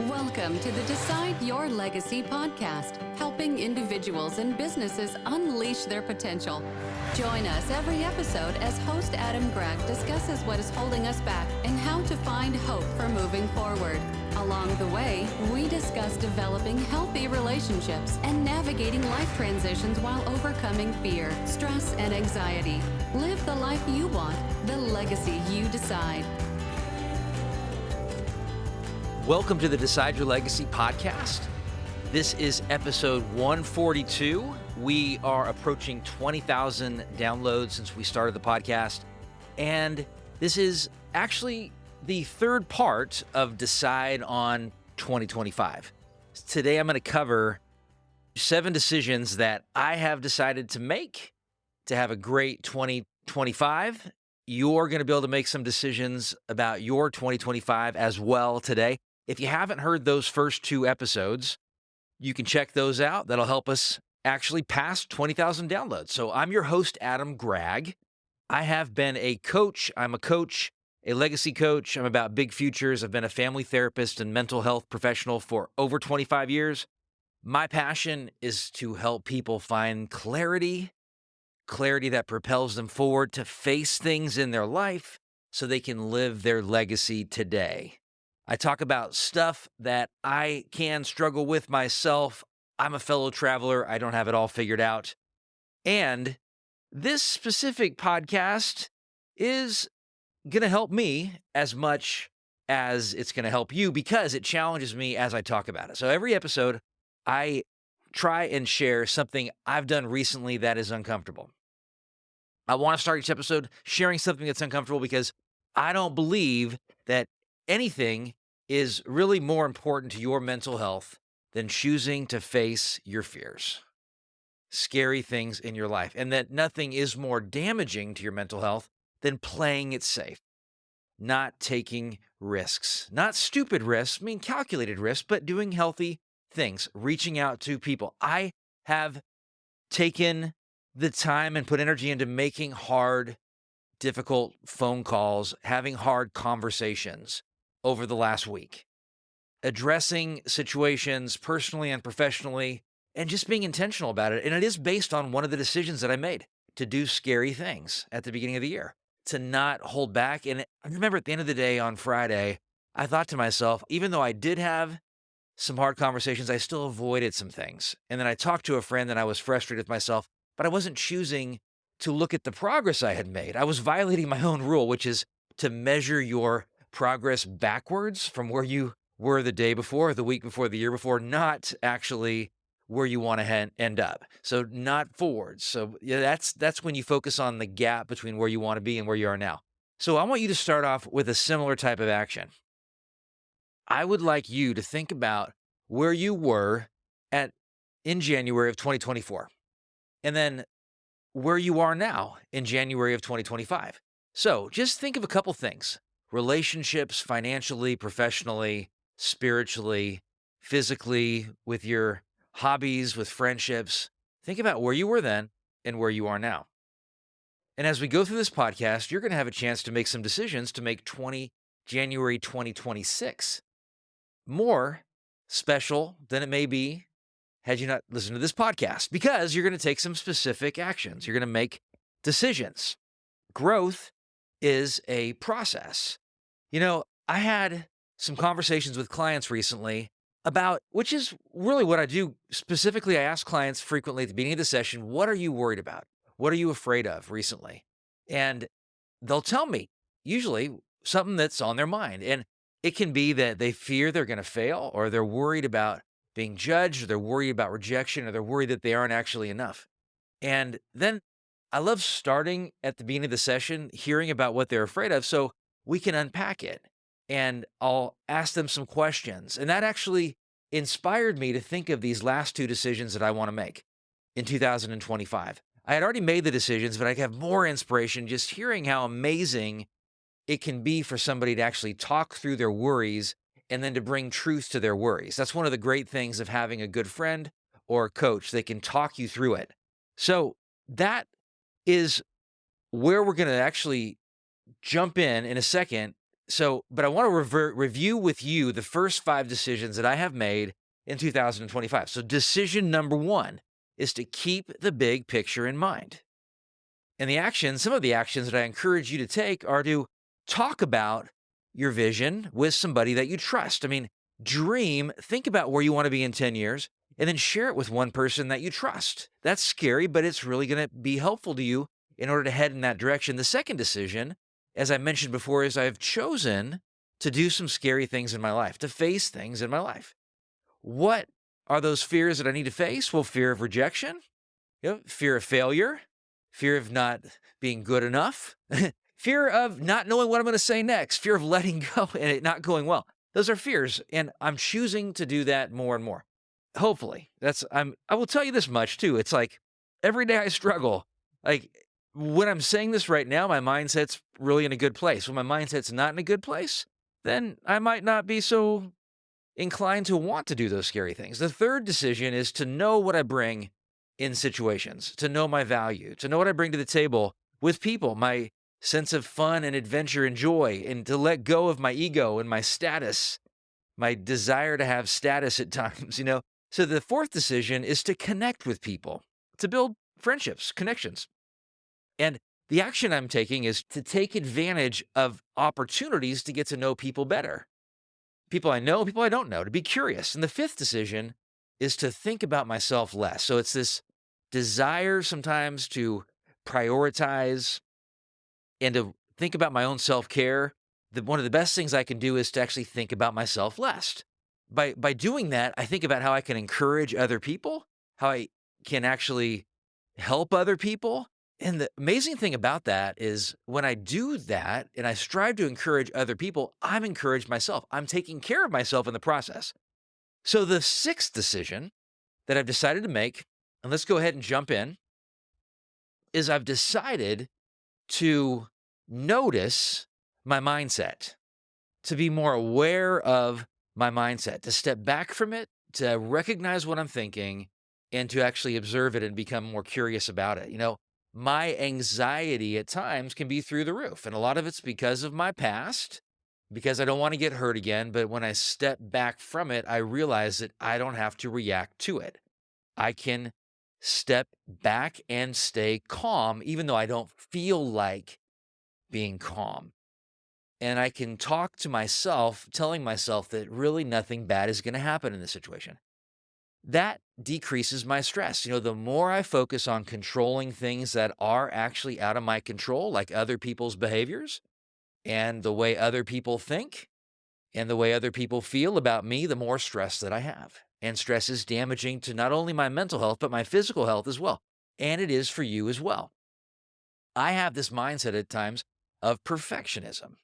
Welcome to the Decide Your Legacy podcast, helping individuals and businesses unleash their potential. Join us every episode as host Adam Gregg discusses what is holding us back and how to find hope for moving forward. Along the way, we discuss developing healthy relationships and navigating life transitions while overcoming fear, stress, and anxiety. Live the life you want, the legacy you decide. Welcome to the Decide Your Legacy podcast. This is episode 142. We are approaching 20,000 downloads since we started the podcast. And this is actually the third part of Decide on 2025. Today I'm going to cover 7 decisions that I have decided to make to have a great 2025. You're going to be able to make some decisions about your 2025 as well today. If you haven't heard those first 2 episodes, you can check those out. That'll help us actually pass 20,000 downloads. So I'm your host, Adam Gregg. I have been a coach. I'm a coach, a legacy coach. I'm about big futures. I've been a family therapist and mental health professional for over 25 years. My passion is to help people find clarity that propels them forward to face things in their life so they can live their legacy today. I talk about stuff that I can struggle with myself. I'm a fellow traveler. I don't have it all figured out. And this specific podcast is going to help me as much as it's going to help you because it challenges me as I talk about it. So every episode, I try and share something I've done recently that is uncomfortable. I want to start each episode sharing something that's uncomfortable because I don't believe that anything is really more important to your mental health than choosing to face your fears, scary things in your life, and that nothing is more damaging to your mental health than playing it safe, not taking risks, not stupid risks, I mean calculated risks, but doing healthy things, reaching out to people. I have taken the time and put energy into making hard, difficult phone calls, having hard conversations over the last week, addressing situations personally and professionally, and just being intentional about it. And it is based on one of the decisions that I made to do scary things at the beginning of the year, to not hold back. And I remember at the end of the day on Friday, I thought to myself, even though I did have some hard conversations, I still avoided some things. And then I talked to a friend and I was frustrated with myself, but I wasn't choosing to look at the progress I had made. I was violating my own rule, which is to measure your progress backwards from where you were the day before, the week before, the year before, not actually where you want to end up. So not forwards. So yeah, that's when you focus on the gap between where you want to be and where you are now. So I want you to start off with a similar type of action. I would like you to think about where you were in January of 2024, and then where you are now in January of 2025. So just think of a couple things: relationships, financially, professionally, spiritually, physically, with your hobbies, with friendships. Think about where you were then and where you are now. And as we go through this podcast, you're going to have a chance to make some decisions to make January 2026 more special than it may be had you not listened to this podcast, because you're going to take some specific actions. You're going to make decisions. Growth is a process. You know, I had some conversations with clients recently about, which is really what I do. Specifically, I ask clients frequently at the beginning of the session, what are you worried about? What are you afraid of recently? And they'll tell me usually something that's on their mind. And it can be that they fear they're going to fail, or they're worried about being judged, or they're worried about rejection, or they're worried that they aren't actually enough. And then I love starting at the beginning of the session, hearing about what they're afraid of so we can unpack it. And I'll ask them some questions. And that actually inspired me to think of these last 2 decisions that I want to make in 2025. I had already made the decisions, but I have more inspiration just hearing how amazing it can be for somebody to actually talk through their worries and then to bring truth to their worries. That's one of the great things of having a good friend or a coach. They can talk you through it. So that is where we're going to actually jump in a second But I want to review with you the first 5 decisions that I have made in 2025. So, decision number one is to keep the big picture in mind. And some of the actions that I encourage you to take are to talk about your vision with somebody that you trust. I mean, think about where you want to be in 10 years, and then share it with one person that you trust. That's scary, but it's really going to be helpful to you in order to head in that direction. The second decision, as I mentioned before, is I've chosen to do some scary things in my life, to face things in my life. What are those fears that I need to face? Well, fear of rejection, fear of failure, fear of not being good enough, fear of not knowing what I'm going to say next, fear of letting go and it not going well. Those are fears, and I'm choosing to do that more and more. Hopefully, I will tell you this much too. It's like every day I struggle. Like when I'm saying this right now, my mindset's really in a good place. When my mindset's not in a good place, then I might not be so inclined to want to do those scary things. The third decision is to know what I bring in situations, to know my value, to know what I bring to the table with people, my sense of fun and adventure and joy, and to let go of my ego and my status, my desire to have status at times. So the fourth decision is to connect with people, to build friendships, connections. And the action I'm taking is to take advantage of opportunities to get to know people better. People I know, people I don't know, to be curious. And the fifth decision is to think about myself less. So it's this desire sometimes to prioritize and to think about my own self-care. One of the best things I can do is to actually think about myself less. By doing that, I think about how I can encourage other people, how I can actually help other people. And the amazing thing about that is when I do that and I strive to encourage other people, I'm encouraged myself. I'm taking care of myself in the process. So the sixth decision that I've decided to make, and let's go ahead and jump in, is I've decided to notice my mindset, to be more aware of my mindset, to step back from it, to recognize what I'm thinking, and to actually observe it and become more curious about it. My anxiety at times can be through the roof, and a lot of it's because of my past, because I don't want to get hurt again. But when I step back from it, I realize that I don't have to react to it. I can step back and stay calm, even though I don't feel like being calm. And I can talk to myself, telling myself that really nothing bad is going to happen in this situation. That decreases my stress. The more I focus on controlling things that are actually out of my control, like other people's behaviors and the way other people think and the way other people feel about me, the more stress that I have. And stress is damaging to not only my mental health, but my physical health as well. And it is for you as well. I have this mindset at times of perfectionism.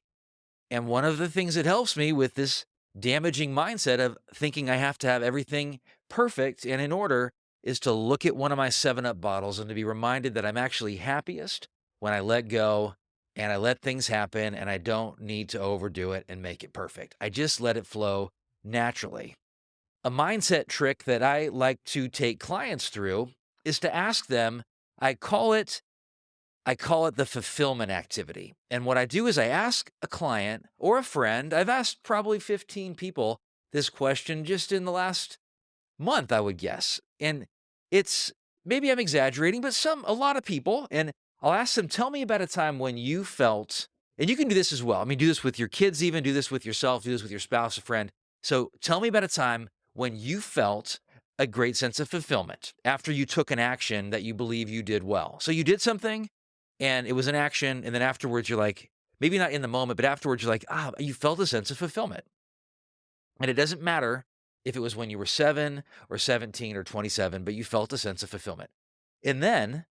And one of the things that helps me with this damaging mindset of thinking I have to have everything perfect and in order is to look at one of my 7-Up bottles and to be reminded that I'm actually happiest when I let go and I let things happen and I don't need to overdo it and make it perfect. I just let it flow naturally. A mindset trick that I like to take clients through is to ask them, I call it the fulfillment activity. And what I do is I ask a client or a friend, I've asked probably 15 people this question just in the last month, I would guess. And maybe I'm exaggerating, but a lot of people, and I'll ask them, tell me about a time when you felt, and you can do this as well. I mean, do this with your kids even, do this with yourself, do this with your spouse, a friend. So tell me about a time when you felt a great sense of fulfillment after you took an action that you believe you did well. So you did something, and it was an action, and then afterwards you're like, maybe not in the moment, but afterwards you're like, you felt a sense of fulfillment. And it doesn't matter if it was when you were 7 or 17 or 27, but you felt a sense of fulfillment. And then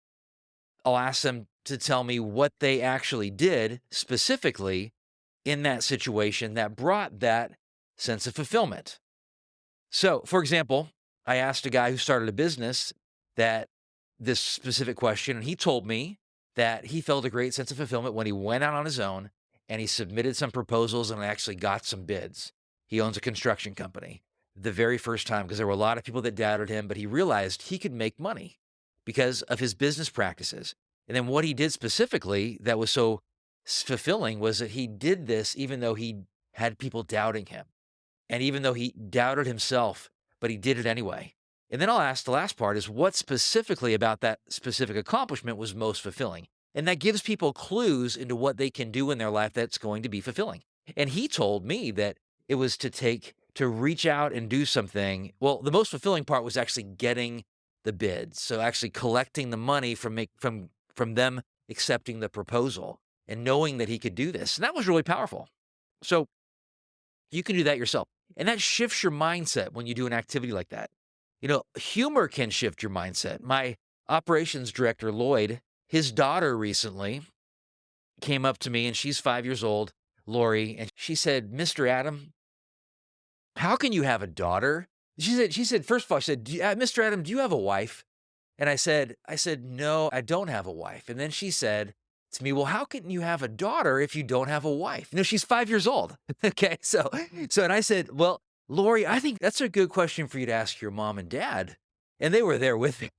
I'll ask them to tell me what they actually did specifically in that situation that brought that sense of fulfillment. So, for example, I asked a guy who started a business this specific question, and he told me that he felt a great sense of fulfillment when he went out on his own and he submitted some proposals and actually got some bids. He owns a construction company. The very first time, because there were a lot of people that doubted him, but he realized he could make money because of his business practices. And then what he did specifically that was so fulfilling was that he did this even though he had people doubting him. And even though he doubted himself, but he did it anyway. And then I'll ask the last part is what specifically about that specific accomplishment was most fulfilling? And that gives people clues into what they can do in their life that's going to be fulfilling. And he told me that it was to reach out and do something. Well, the most fulfilling part was actually getting the bids. So actually collecting the money from them accepting the proposal and knowing that he could do this. And that was really powerful. So you can do that yourself. And that shifts your mindset when you do an activity like that. Humor can shift your mindset. My operations director, Lloyd, his daughter recently came up to me, and she's 5 years old, Lori, and she said, "Mr. Adam, how can you have a daughter?" She said, first of all, she said, "Mr. Adam, do you have a wife?" And I said, "No, I don't have a wife." And then she said to me, "Well, how can you have a daughter if you don't have a wife?" She's 5 years old. Okay. And I said, "Well, Lori, I think that's a good question for you to ask your mom and dad." And they were there with me.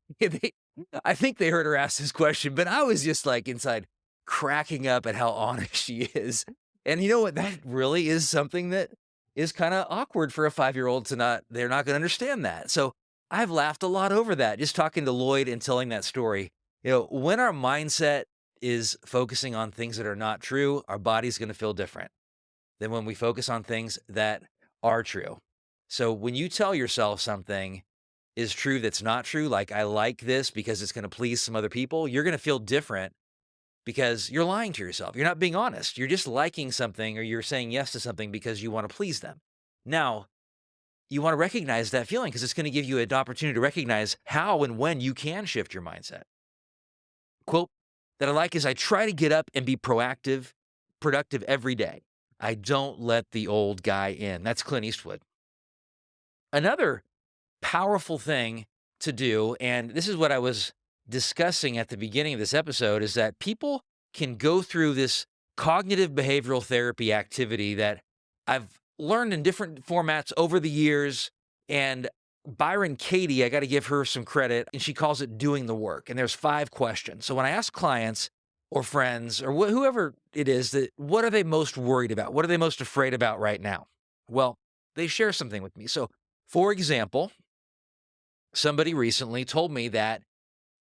I think they heard her ask this question, but I was just like inside cracking up at how honest she is. And you know what? That really is something that is kind of awkward for a 5-year-old they're not going to understand that. So I've laughed a lot over that, just talking to Lloyd and telling that story. When our mindset is focusing on things that are not true, our body's going to feel different than when we focus on things that are true. So when you tell yourself something is true that's not true, like I like this because it's going to please some other people, you're going to feel different because you're lying to yourself. You're not being honest. You're just liking something or you're saying yes to something because you want to please them. Now, you want to recognize that feeling because it's going to give you an opportunity to recognize how and when you can shift your mindset. Quote that I like is I try to get up and be proactive, productive every day. I don't let the old guy in. That's Clint Eastwood. Another powerful thing to do, and this is what I was discussing at the beginning of this episode, is that people can go through this cognitive behavioral therapy activity that I've learned in different formats over the years. And Byron Katie, I got to give her some credit, and she calls it doing the work. And there's 5 questions. So when I ask clients or friends or whoever it is, that what are they most worried about? What are they most afraid about right now? Well, they share something with me. So, for example, somebody recently told me that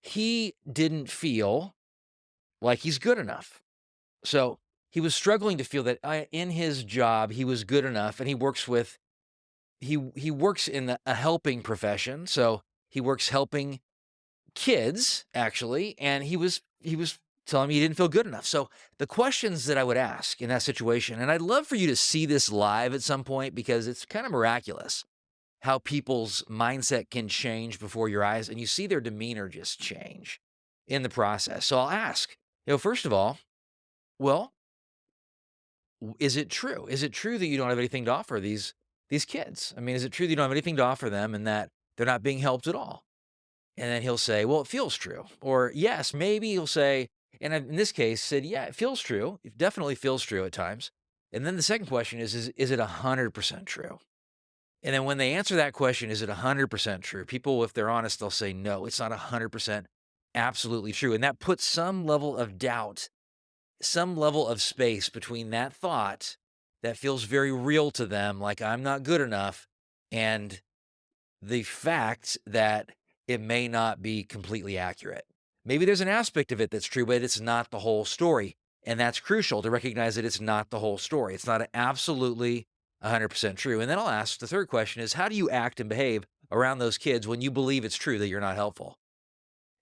he didn't feel like he's good enough. So he was struggling to feel that in his job, he was good enough, and he works in a helping profession. So he works helping kids, actually, and he was telling me he didn't feel good enough. So the questions that I would ask in that situation, and I'd love for you to see this live at some point because it's kind of miraculous how people's mindset can change before your eyes, and you see their demeanor just change in the process. So I'll ask, first of all, well, is it true? Is it true that you don't have anything to offer these kids? I mean, is it true that you don't have anything to offer them and that they're not being helped at all? And then he'll say, well, it feels true. Or yes, maybe he'll say, and in this case said, yeah, it feels true. It definitely feels true at times. And then the second question is it 100% true? And then when they answer that question, is it 100% true? People, if they're honest, they'll say, no, it's not 100% absolutely true. And that puts some level of doubt, some level of space between that thought that feels very real to them, like I'm not good enough, and the fact that it may not be completely accurate. Maybe there's an aspect of it that's true, but it's not the whole story. And that's crucial to recognize that it's not the whole story. It's not absolutely 100% true. And then I'll ask the third question is, how do you act and behave around those kids when you believe it's true that you're not helpful?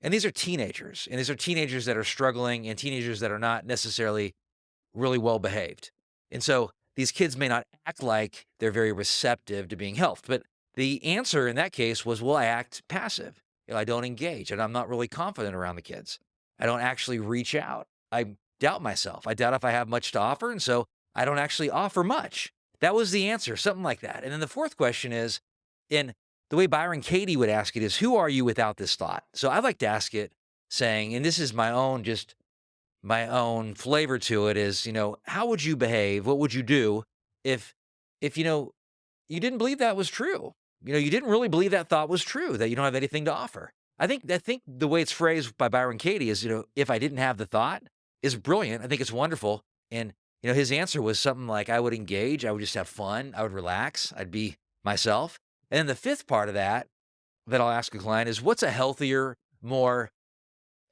And these are teenagers, and these are teenagers that are struggling and teenagers that are not necessarily really well behaved. And so these kids may not act like they're very receptive to being helped, but the answer in that case was, well, I act passive. I don't engage, and I'm not really confident around the kids. I don't actually reach out. I doubt myself. I doubt if I have much to offer, and so I don't actually offer much. That was the answer, something like that. And then the fourth question is, in the way Byron Katie would ask it is, who are you without this thought? So I like to ask it saying, and this is my own flavor to it is, how would you behave? What would you do if you didn't believe that was true? You didn't really believe that thought was true, that you don't have anything to offer. I think the way it's phrased by Byron Katie is, if I didn't have the thought is brilliant. I think it's wonderful. And, his answer was something like, I would engage, I would just have fun, I would relax, I'd be myself. And then the fifth part of that I'll ask a client is, what's a healthier, more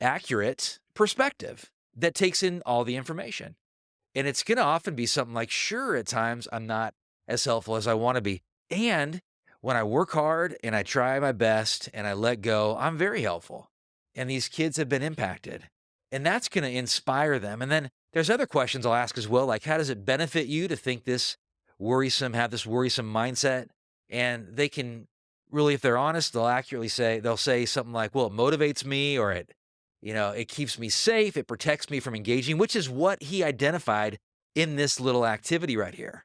accurate perspective that takes in all the information? And it's going to often be something like, sure, at times I'm not as helpful as I want to be. And when I work hard and I try my best and I let go, I'm very helpful. And these kids have been impacted. And that's going to inspire them. And then there's other questions I'll ask as well, like, how does it benefit you to think have this worrisome mindset? And they can really, if they're honest, they'll say something like, well, it motivates me, or it keeps me safe. It protects me from engaging, which is what he identified in this little activity right here.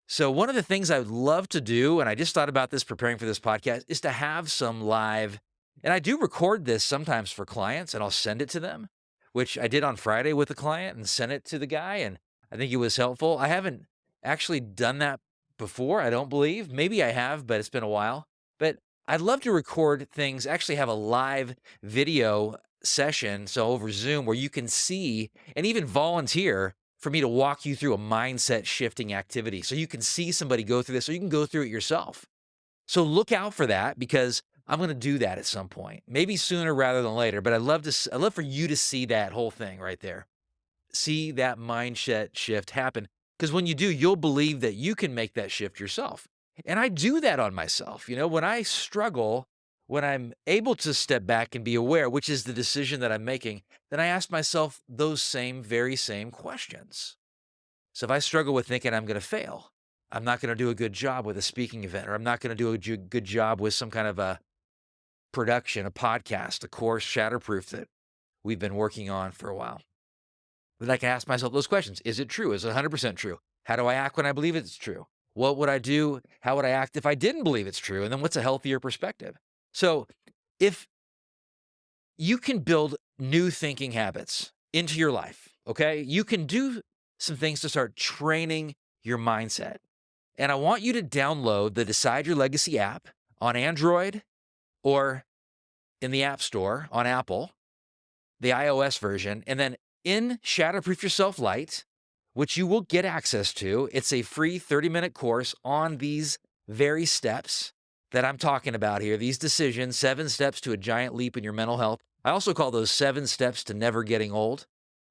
So one of the things I would love to do, and I just thought about this preparing for this podcast, is to have some live, and I do record this sometimes for clients and I'll send it to them, which I did on Friday with a client and sent it to the guy. And I think it was helpful. I haven't actually done that before, I don't believe. Maybe I have, but it's been a while. But I'd love to record things, actually have a live video session, so over Zoom, where you can see and even volunteer for me to walk you through a mindset shifting activity. So you can see somebody go through this, or you can go through it yourself. So look out for that, because I'm going to do that at some point, maybe sooner rather than later. But I'd love for you to see that whole thing right there. See that mindset shift happen. Because when you do, you'll believe that you can make that shift yourself. And I do that on myself. When I struggle, when I'm able to step back and be aware, which is the decision that I'm making, then I ask myself those very same questions. So if I struggle with thinking I'm going to fail, I'm not going to do a good job with a speaking event, or I'm not going to do a good job with some kind of a production, a podcast, a course, Shatterproof, that we've been working on for a while. Then I can ask myself those questions. Is it true? Is it 100% true? How do I act when I believe it's true? What would I do? How would I act if I didn't believe it's true? And then what's a healthier perspective? So if you can build new thinking habits into your life, okay, you can do some things to start training your mindset. And I want you to download the Decide Your Legacy app on Android or in the App Store on Apple, the iOS version, and then in Shatterproof Yourself Lite, which you will get access to. It's a free 30-minute course on these very steps that I'm talking about here, these decisions, 7 steps to a giant leap in your mental health. I also call those 7 steps to never getting old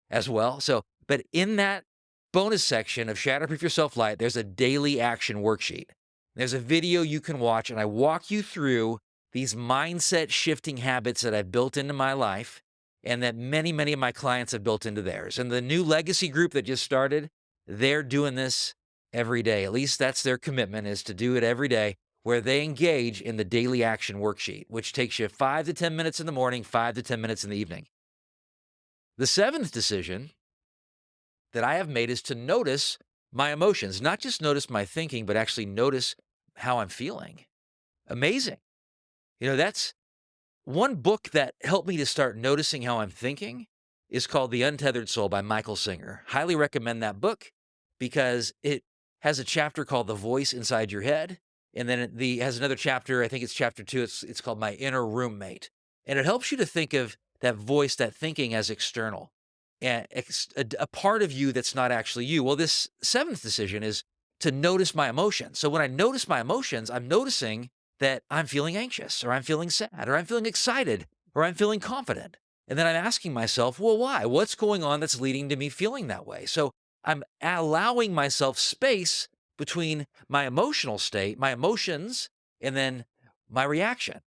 as well. But in that bonus section of Shatterproof Yourself Lite, there's a daily action worksheet. There's a video you can watch, and I walk you through these mindset shifting habits that I've built into my life and that many, many of my clients have built into theirs. And the new legacy group that just started, they're doing this every day. At least that's their commitment, is to do it every day, where they engage in the daily action worksheet, which takes you 5 to 10 minutes in the morning, 5 to 10 minutes in the evening. The 7th decision that I have made is to notice my emotions, not just notice my thinking, but actually notice how I'm feeling. Amazing. That's one book that helped me to start noticing how I'm thinking is called The Untethered Soul by Michael Singer. Highly recommend that book, because it has a chapter called The Voice Inside Your Head. And then it has another chapter, I think it's chapter 2, it's called My Inner Roommate. And it helps you to think of that voice, that thinking, as external, and a part of you that's not actually you. Well, this 7th decision is to notice my emotions. So when I notice my emotions, I'm noticing that I'm feeling anxious, or I'm feeling sad, or I'm feeling excited, or I'm feeling confident. And then I'm asking myself, well, why? What's going on that's leading to me feeling that way? So I'm allowing myself space between my emotional state, my emotions, and then my reaction.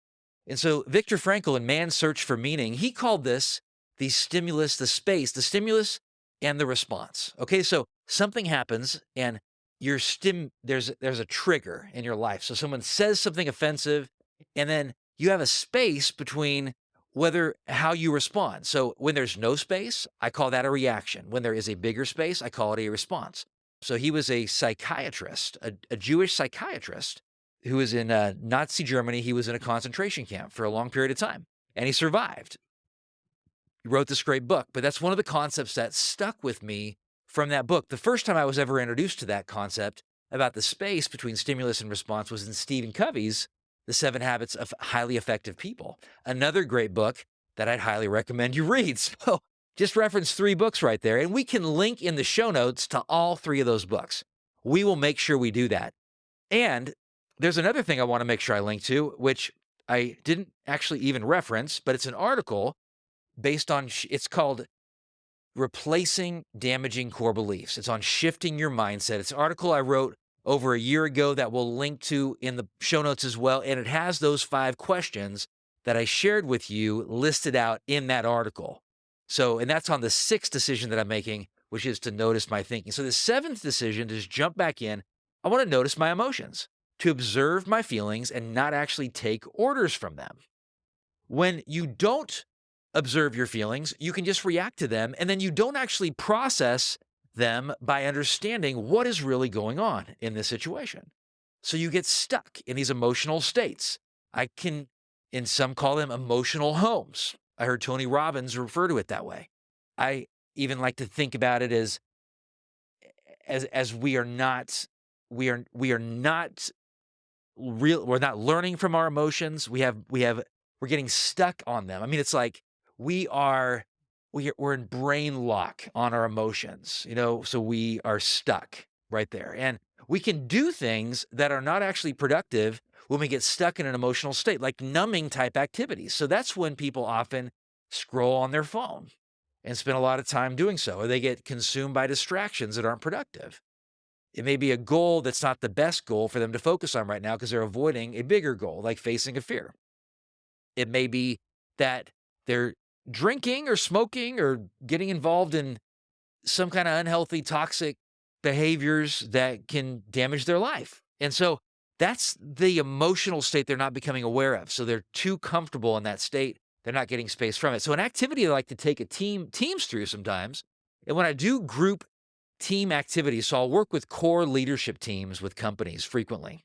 And so Viktor Frankl, in Man's Search for Meaning, he called this the stimulus, the space, the stimulus and the response. Okay, so something happens and there's a trigger in your life. So someone says something offensive, and then you have a space between how you respond. So when there's no space, I call that a reaction. When there is a bigger space, I call it a response. So he was a psychiatrist, a Jewish psychiatrist who was in Nazi Germany. He was in a concentration camp for a long period of time, and he survived. He wrote this great book, but that's one of the concepts that stuck with me from that book. The first time I was ever introduced to that concept about the space between stimulus and response was in Stephen Covey's The 7 Habits of Highly Effective People, another great book that I'd highly recommend you read. So Just reference 3 books right there, and we can link in the show notes to all 3 of those books. We will make sure we do that. And there's another thing I want to make sure I link to, which I didn't actually even reference, but it's an article based on, it's called Replacing Damaging Core Beliefs. It's on shifting your mindset. It's an article I wrote over a year ago that we'll link to in the show notes as well. And it has those 5 questions that I shared with you listed out in that article. So, and that's on the 6th decision that I'm making, which is to notice my thinking. So the 7th decision is jump back in. I want to notice my emotions, to observe my feelings and not actually take orders from them. When you don't observe your feelings, you can just react to them, and then you don't actually process them by understanding what is really going on in this situation. So you get stuck in these emotional states. I can, and some call them emotional homes. I heard Tony Robbins refer to it that way. I even like to think about it as we are not we're not learning from our emotions. We're getting stuck on them. I mean, it's like we're in brain lock on our emotions, so we are stuck right there. And we can do things that are not actually productive when we get stuck in an emotional state, like numbing type activities. So that's when people often scroll on their phone and spend a lot of time doing so, or they get consumed by distractions that aren't productive. It may be a goal that's not the best goal for them to focus on right now because they're avoiding a bigger goal, like facing a fear. It may be that they're drinking or smoking or getting involved in some kind of unhealthy, toxic behaviors that can damage their life. And so that's the emotional state they're not becoming aware of. So they're too comfortable in that state. They're not getting space from it. So an activity I like to take teams through sometimes, and when I do group team activities, so I'll work with core leadership teams with companies frequently.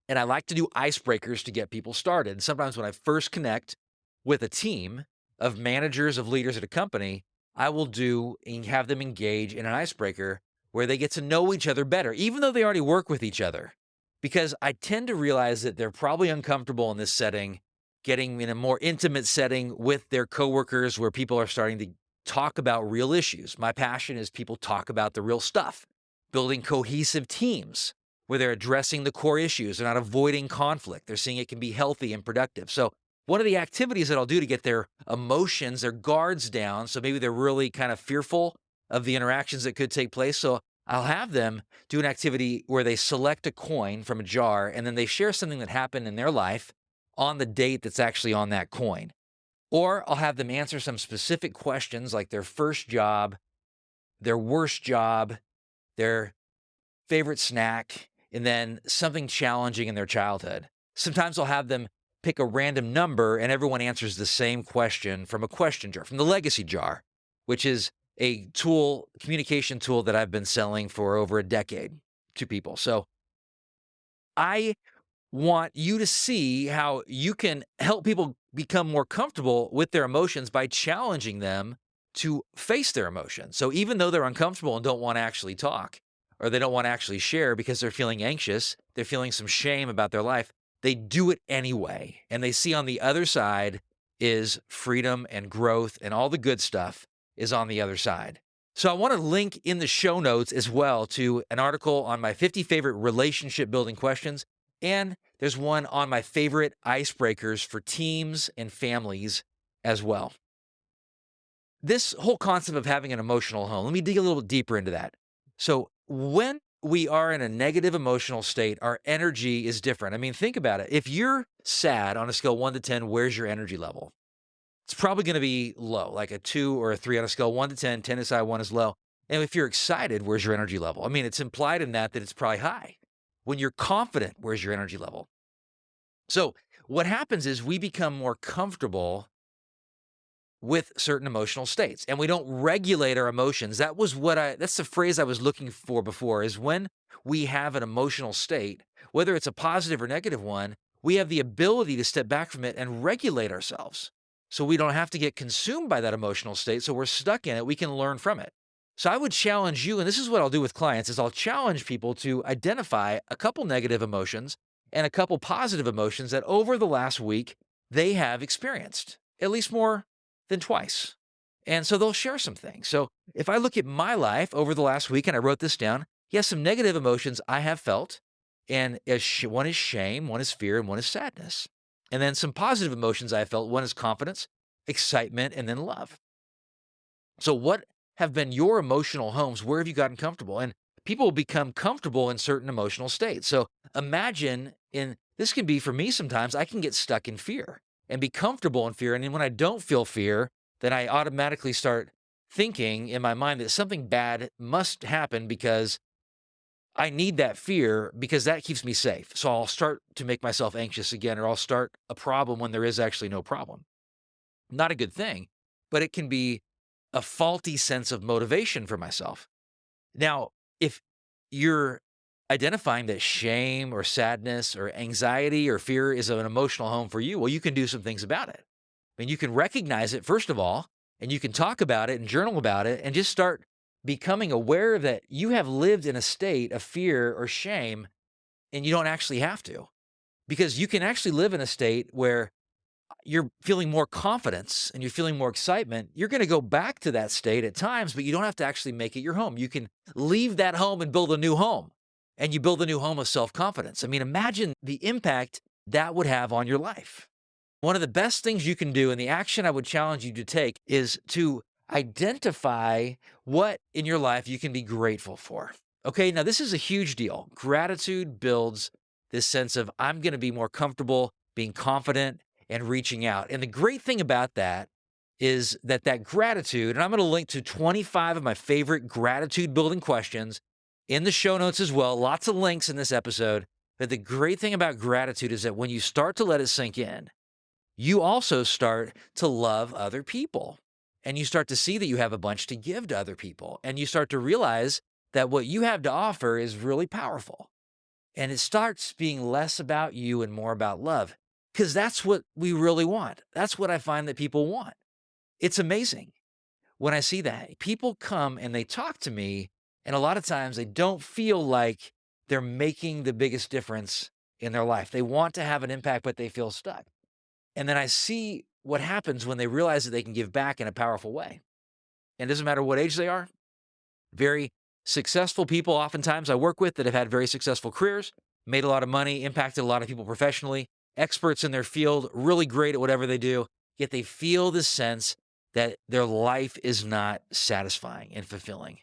And I like to do icebreakers to get people started. And sometimes when I first connect with a team of managers, of leaders at a company, I will do and have them engage in an icebreaker where they get to know each other better, even though they already work with each other. Because I tend to realize that they're probably uncomfortable in this setting, getting in a more intimate setting with their coworkers where people are starting to talk about real issues. My passion is people talk about the real stuff, building cohesive teams where they're addressing the core issues. They're not avoiding conflict. They're seeing it can be healthy and productive. So one of the activities that I'll do to get their emotions, their guards down, so maybe they're really kind of fearful of the interactions that could take place. So I'll have them do an activity where they select a coin from a jar and then they share something that happened in their life on the date that's actually on that coin. Or I'll have them answer some specific questions like their first job, their worst job, their favorite snack, and then something challenging in their childhood. Sometimes I'll have them pick a random number and everyone answers the same question from a question jar, from the legacy jar, which is a tool, communication tool that I've been selling for over a decade to people. So I want you to see how you can help people become more comfortable with their emotions by challenging them to face their emotions. So even though they're uncomfortable and don't want to actually talk, or they don't want to actually share because they're feeling anxious, they're feeling some shame about their life, they do it anyway. And they see on the other side is freedom and growth, and all the good stuff is on the other side. So I want to link in the show notes as well to an article on my 50 favorite relationship building questions. And there's one on my favorite icebreakers for teams and families as well. This whole concept of having an emotional home, let me dig a little deeper into that. So when we are in a negative emotional state, our energy is different. I mean, think about it. If you're sad on a scale 1 to 10, where's your energy level? It's probably going to be low, like a 2 or a 3 on a scale 1 to 10. 10 is high, 1 is low. And if you're excited, where's your energy level? I mean, it's implied in that it's probably high. When you're confident, where's your energy level? So what happens is we become more comfortable with certain emotional states and we don't regulate our emotions. That's the phrase I was looking for before, is when we have an emotional state, whether it's a positive or negative one, we have the ability to step back from it and regulate ourselves. So we don't have to get consumed by that emotional state. So we're stuck in it. We can learn from it. So I would challenge you, and this is what I'll do with clients, is I'll challenge people to identify a couple negative emotions and a couple positive emotions that over the last week they have experienced, at least more than twice. And so they'll share some things. So if I look at my life over the last week, and I wrote this down, yes, some negative emotions I have felt. And one is shame, one is fear, and one is sadness. And then some positive emotions I have felt. One is confidence, excitement, and then love. So what have been your emotional homes? Where have you gotten comfortable? And people become comfortable in certain emotional states. So imagine this can be for me sometimes, I can get stuck in fear and be comfortable in fear. And then when I don't feel fear, then I automatically start thinking in my mind that something bad must happen because I need that fear because that keeps me safe. So I'll start to make myself anxious again, or I'll start a problem when there is actually no problem. Not a good thing, but it can be a faulty sense of motivation for myself. Now, if you're identifying that shame or sadness or anxiety or fear is an emotional home for you, well, you can do some things about it. I mean, you can recognize it, first of all, and you can talk about it and journal about it and just start becoming aware that you have lived in a state of fear or shame, and you don't actually have to, because you can actually live in a state where you're feeling more confidence and you're feeling more excitement. You're going to go back to that state at times, but you don't have to actually make it your home. You can leave that home and build a new home, and you build a new home of self-confidence. I mean, imagine the impact that would have on your life. One of the best things you can do, and the action I would challenge you to take, is to identify what in your life you can be grateful for. Okay, now this is a huge deal. Gratitude builds this sense of I'm going to be more comfortable being confident and reaching out. And the great thing about that is that gratitude, and I'm going to link to 25 of my favorite gratitude building questions in the show notes as well. Lots of links in this episode. But the great thing about gratitude is that when you start to let it sink in, you also start to love other people. And you start to see that you have a bunch to give to other people. And you start to realize that what you have to offer is really powerful. And it starts being less about you and more about love, because that's what we really want. That's what I find that people want. It's amazing when I see that. People come and they talk to me, and a lot of times they don't feel like they're making the biggest difference in their life. They want to have an impact, but they feel stuck. And then I see what happens when they realize that they can give back in a powerful way. And it doesn't matter what age they are. Very successful people oftentimes I work with that have had very successful careers, made a lot of money, impacted a lot of people professionally, experts in their field, really great at whatever they do, yet they feel this sense that their life is not satisfying and fulfilling.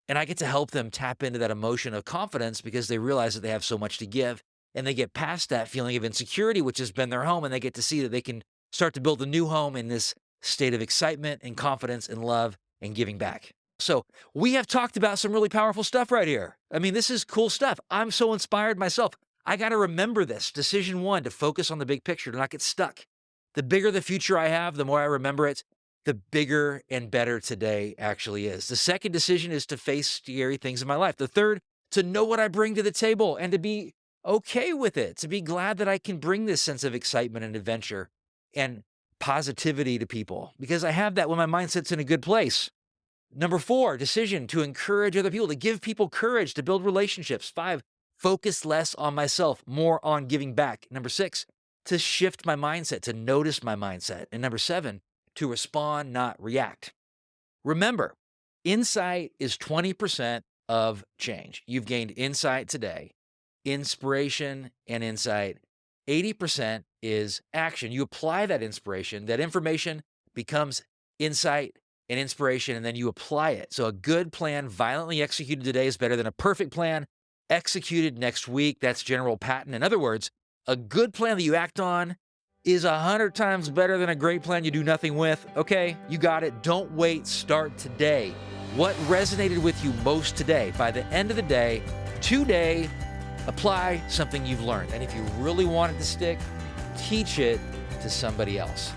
And I get to help them tap into that emotion of confidence because they realize that they have so much to give, and they get past that feeling of insecurity, which has been their home, and they get to see that they can start to build a new home in this state of excitement and confidence and love and giving back. So we have talked about some really powerful stuff right here. I mean, this is cool stuff. I'm so inspired myself. I got to remember this. Decision one, to focus on the big picture, to not get stuck. The bigger the future I have, the more I remember it, the bigger and better today actually is. The second decision is to face scary things in my life. The third, to know what I bring to the table and to be okay with it, to be glad that I can bring this sense of excitement and adventure and positivity to people because I have that when my mindset's in a good place. Number four, decision to encourage other people, to give people courage, to build relationships. 5, focus less on myself, more on giving back. Number 6, to shift my mindset, to notice my mindset. And number 7, to respond, not react. Remember, insight is 20% of change. You've gained insight today, inspiration and insight. 80% is action. You apply that inspiration, that information becomes insight and inspiration, and then you apply it. So a good plan violently executed today is better than a perfect plan executed next week. That's general patent. In other words, a good plan that you act on is 100 times better than a great plan you do nothing with. Okay, you got it. Don't wait. Start today. What resonated with you most today? By the end of the day, today, apply something you've learned. And if you really want it to stick, teach it to somebody else.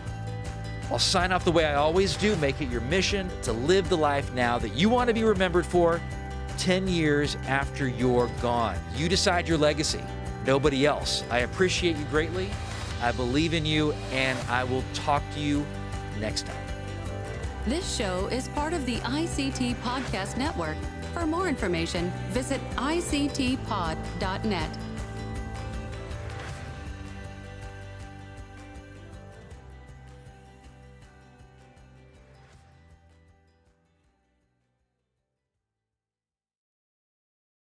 I'll sign off the way I always do. Make it your mission to live the life now that you want to be remembered for 10 years after you're gone. You decide your legacy, nobody else. I appreciate you greatly. I believe in you, and I will talk to you next time. This show is part of the ICT Podcast Network. For more information, visit ictpod.net.